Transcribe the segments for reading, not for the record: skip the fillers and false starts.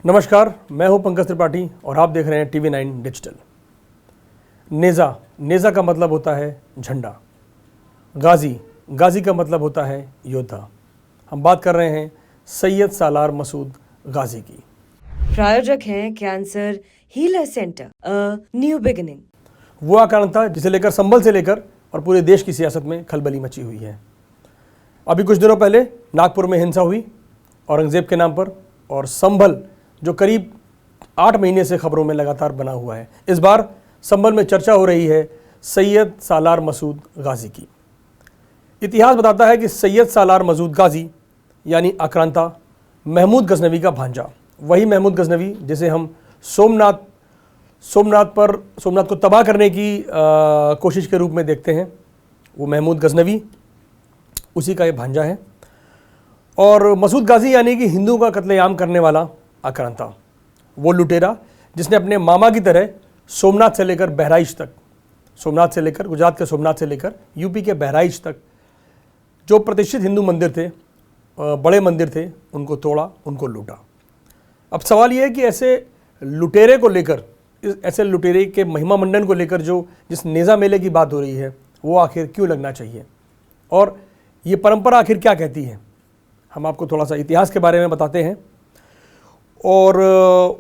नमस्कार, मैं हूं पंकज त्रिपाठी और आप देख रहे हैं TV9 डिजिटल। नेज़ा का मतलब होता है झंडा। गाजी का मतलब होता है योद्धा। हम बात कर रहे हैं सैयद सालार मसूद गाजी की। प्रायोजक हैं cancer healer centre, a new beginning. वो आक्रांता जिसे लेकर संभल से लेकर और पूरे देश की सियासत में खलबली मची हुई है। अभी कुछ दिनों पहले नागपुर में हिंसा हुई औरंगजेब के नाम पर, और संभल जो करीब 8 महीने से खबरों में लगातार बना हुआ है, इस बार संभल में चर्चा हो रही है सैयद सालार मसूद गाजी की। इतिहास बताता है कि सैयद सालार मसूद गाजी यानी आक्रांता महमूद गजनवी का भांजा, वही महमूद गजनवी जिसे हम सोमनाथ को तबाह करने की कोशिश के रूप में देखते हैं, वो महमूद गजनवी उसी का ये भांजा है। और मसूद गाजी यानी कि हिंदुओं का कत्लेआम करने वाला आक्रांता, वो लुटेरा जिसने अपने मामा की तरह सोमनाथ से लेकर बहराइच तक, गुजरात के सोमनाथ से लेकर यूपी के बहराइच तक जो प्रतिष्ठित हिंदू मंदिर थे, बड़े मंदिर थे, उनको तोड़ा, उनको लूटा। अब सवाल ये है कि ऐसे लुटेरे को लेकर, ऐसे लुटेरे के महिमा मंडन को लेकर जिस नेज़ा मेले की बात हो रही है, वो आखिर क्यों लगना चाहिए और ये परंपरा आखिर क्या कहती है। हम आपको थोड़ा सा इतिहास के बारे में बताते हैं और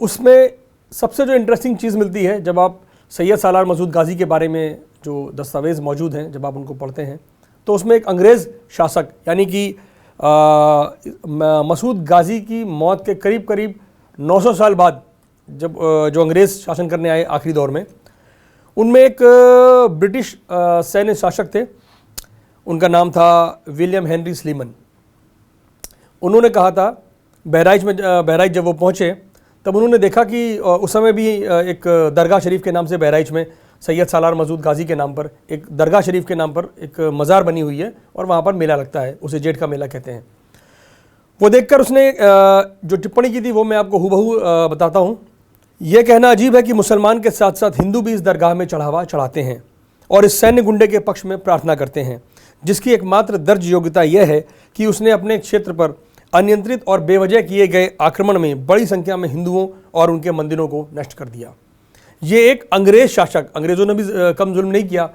उसमें सबसे जो इंटरेस्टिंग चीज़ मिलती है, जब आप सैयद सालार मसूद गाजी के बारे में जो दस्तावेज़ मौजूद हैं, जब आप उनको पढ़ते हैं तो उसमें एक अंग्रेज़ शासक यानी कि मसूद गाजी की मौत के करीब 900 साल बाद जब जो अंग्रेज़ शासन करने आए आखिरी दौर में, उनमें एक ब्रिटिश सैन्य शासक थे, उनका नाम था विलियम हेनरी स्लीमन। उन्होंने कहा था बहराइच जब वो पहुँचे तब उन्होंने देखा कि उस समय भी एक दरगाह शरीफ के नाम से बहराइच में सैयद सालार मसूद गाजी के नाम पर एक दरगाह शरीफ के नाम पर एक मज़ार बनी हुई है और वहाँ पर मेला लगता है, उसे जेठ का मेला कहते हैं। वो देखकर उसने जो टिप्पणी की थी वो मैं आपको हूबहू बताता हूँ। यह कहना अजीब है कि मुसलमान के साथ साथ हिंदू भी इस दरगाह में चढ़ावा चढ़ाते हैं और इस सैन्य गुंडे के पक्ष में प्रार्थना करते हैं, जिसकी एकमात्र दर्ज योग्यता यह है कि उसने अपने क्षेत्र पर अनियंत्रित और बेवजह किए गए आक्रमण में बड़ी संख्या में हिंदुओं और उनके मंदिरों को नष्ट कर दिया। ये एक अंग्रेज़ शासक, अंग्रेज़ों ने भी कम जुल्म नहीं किया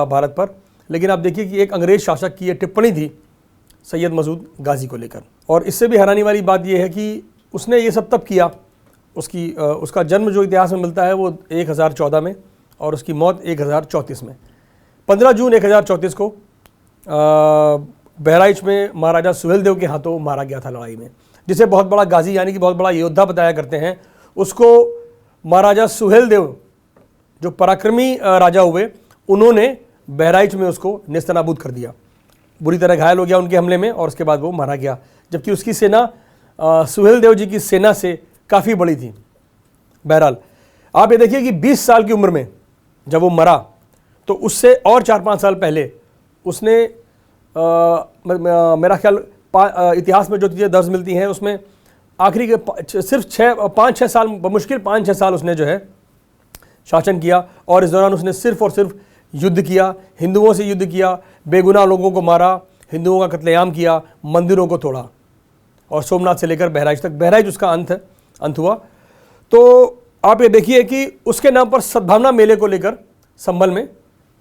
भारत पर, लेकिन आप देखिए कि एक अंग्रेज़ शासक की ये टिप्पणी थी सैयद मसूद गाजी को लेकर। और इससे भी हैरानी वाली बात यह है कि उसने ये सब तब किया, उसका जन्म जो इतिहास में मिलता है वो 1014 में और उसकी मौत 1034 में। 15 जून 1034 को बहराइच में महाराजा सुहेलदेव के हाथों मारा गया था लड़ाई में, जिसे बहुत बड़ा गाजी यानी कि बहुत बड़ा योद्धा बताया करते हैं। उसको महाराजा सुहेलदेव जो पराक्रमी राजा हुए, उन्होंने बहराइच में उसको नेस्तनाबूद कर दिया, बुरी तरह घायल हो गया उनके हमले में और उसके बाद वो मारा गया, जबकि उसकी सेना सुहेलदेव जी की सेना से काफ़ी बड़ी थी। बहरहाल आप ये देखिए कि 20 साल की उम्र में जब वो मरा तो उससे और 4-5 साल पहले उसने मेरा ख्याल इतिहास में जो चीज़ें दर्ज मिलती हैं उसमें आखिरी के सिर्फ 5-6 साल, बमुश्किल 5-6 साल उसने जो है शासन किया और इस दौरान उसने सिर्फ और सिर्फ युद्ध किया, हिंदुओं से युद्ध किया, बेगुनाह लोगों को मारा, हिंदुओं का कत्लेआम किया, मंदिरों को तोड़ा और सोमनाथ से लेकर बहराइच तक, बहराइच उसका अंत हुआ। तो आप ये देखिए कि उसके नाम पर सद्भावना मेले को लेकर संभल में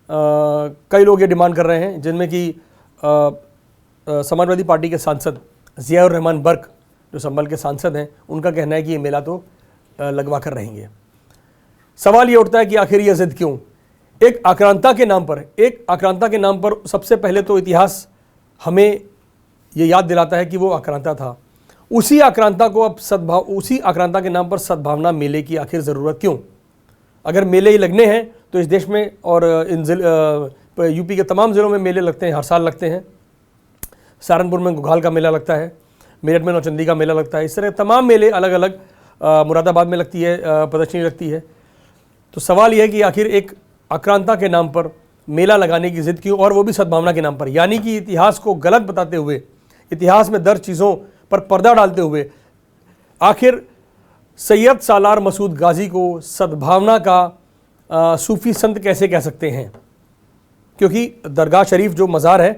कई लोग ये डिमांड कर रहे हैं, जिनमें कि समाजवादी पार्टी के सांसद ज़ियाउर रहमान बर्क जो संभल के सांसद हैं, उनका कहना है कि ये मेला तो लगवा कर रहेंगे। सवाल ये उठता है कि आखिर ये जिद क्यों एक आक्रांता के नाम पर। सबसे पहले तो इतिहास हमें ये याद दिलाता है कि वो आक्रांता था। उसी आक्रांता के नाम पर सद्भावना मेले की आखिर ज़रूरत क्यों? अगर मेले ही लगने हैं तो इस देश में और यूपी के तमाम ज़िलों में मेले लगते हैं, हर साल लगते हैं। सहारनपुर में घुघाल का मेला लगता है, मेरठ में नौचंदी का मेला लगता है, इस तरह तमाम मेले अलग अलग, मुरादाबाद में लगती है प्रदर्शनी लगती है। तो सवाल यह है कि आखिर एक आक्रांता के नाम पर मेला लगाने की ज़िद क्यों, और वो भी सद्भावना के नाम पर, यानी कि इतिहास को गलत बताते हुए, इतिहास में दर्ज चीज़ों पर पर्दा डालते हुए आखिर सैयद सालार मसूद गाजी को सद्भावना का सूफ़ी संत कैसे कह सकते हैं? क्योंकि दरगाह शरीफ जो मज़ार है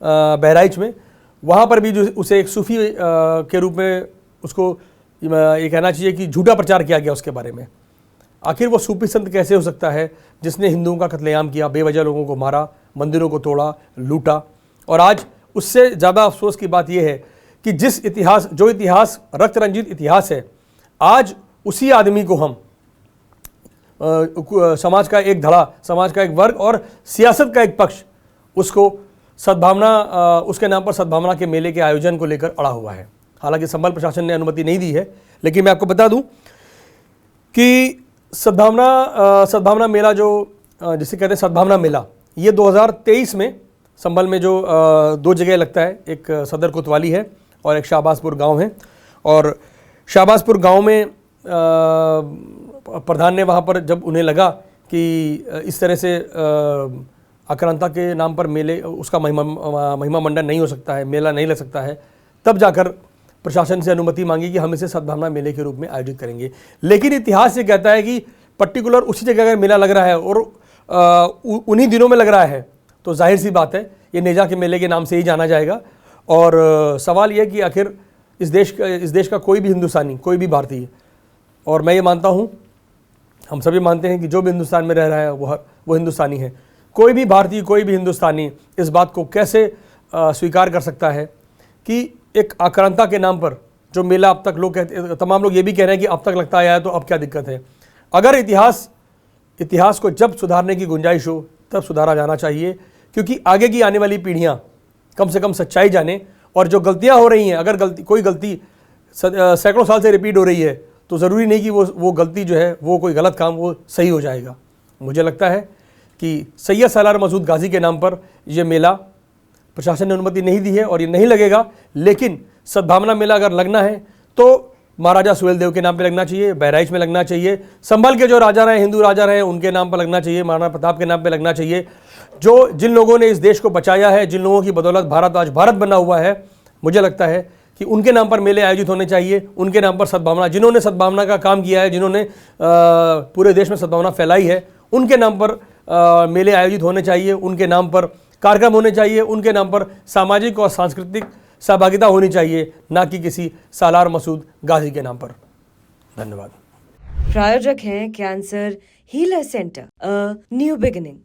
बहराइच में, वहाँ पर भी जो उसे एक सूफ़ी के रूप में उसको ये कहना चाहिए कि झूठा प्रचार किया गया उसके बारे में। आखिर वो सूफी संत कैसे हो सकता है जिसने हिंदुओं का कत्लेआम किया, बेवजह लोगों को मारा, मंदिरों को तोड़ा, लूटा। और आज उससे ज़्यादा अफसोस की बात यह है कि जो इतिहास रक्त रंजित इतिहास है, आज उसी आदमी को हम समाज का एक धड़ा, समाज का एक वर्ग और सियासत का एक पक्ष उसको उसके नाम पर सद्भावना के मेले के आयोजन को लेकर अड़ा हुआ है। हालांकि संभल प्रशासन ने अनुमति नहीं दी है, लेकिन मैं आपको बता दूं कि सद्भावना मेला जिसे कहते हैं सद्भावना मेला, ये 2023 में संभल में जो 2 जगह लगता है, एक सदर कोतवाली है और एक शाहबाजपुर गांव है। और शाहबाजपुर गांव में प्रधान ने वहाँ पर जब उन्हें लगा कि इस तरह से आक्रांता के नाम पर मेले उसका महिमा मंडन नहीं हो सकता है, मेला नहीं लग सकता है, तब जाकर प्रशासन से अनुमति मांगी कि हम इसे सद्भावना मेले के रूप में आयोजित करेंगे। लेकिन इतिहास ये कहता है कि पर्टिकुलर उसी जगह अगर मेला लग रहा है और उन्हीं दिनों में लग रहा है तो जाहिर सी बात है ये नेजा के मेले के नाम से ही जाना जाएगा। और सवाल यह कि आखिर इस देश का कोई भी हिंदुस्तानी, कोई भी भारतीय, और मैं ये मानता हूँ, हम सभी मानते हैं कि जो भी हिंदुस्तान में रह रहा है वो हिंदुस्तानी है। कोई भी भारतीय, कोई भी हिंदुस्तानी इस बात को कैसे स्वीकार कर सकता है कि एक आक्रांता के नाम पर जो मेला अब तक तमाम लोग ये भी कह रहे हैं कि अब तक लगता आया है तो अब क्या दिक्कत है। अगर इतिहास को जब सुधारने की गुंजाइश हो तब सुधारा जाना चाहिए, क्योंकि आगे की आने वाली पीढ़ियाँ कम से कम सच्चाई जाने। और जो गलतियाँ हो रही हैं, अगर कोई गलती सैकड़ों साल से रिपीट हो रही है तो ज़रूरी नहीं कि वो गलती जो है, वो कोई गलत काम वो सही हो जाएगा। मुझे लगता है कि सैयद सालार मसूद गाजी के नाम पर ये मेला प्रशासन ने अनुमति नहीं दी है और ये नहीं लगेगा। लेकिन सद्भावना मेला अगर लगना है तो महाराजा सुहेलदेव के नाम पे लगना चाहिए, बहराइच में लगना चाहिए, संभल के जो राजा रहे, हिंदू राजा रहे, उनके नाम पर लगना चाहिए, महाराणा प्रताप के नाम पे लगना चाहिए। जिन लोगों ने इस देश को बचाया है, जिन लोगों की बदौलत भारत आज भारत बना हुआ है, मुझे लगता है कि उनके नाम पर मेले आयोजित होने चाहिए। उनके नाम पर सद्भावना, जिन्होंने सद्भावना का काम किया है, जिन्होंने पूरे देश में सद्भावना फैलाई है, उनके नाम पर मेले आयोजित होने चाहिए, उनके नाम पर कार्यक्रम होने चाहिए, उनके नाम पर सामाजिक और सांस्कृतिक सहभागिता होनी चाहिए, ना कि किसी सालार मसूद गाजी के नाम पर। धन्यवाद। प्रायोजक हैं cancer healer centre, a new beginning.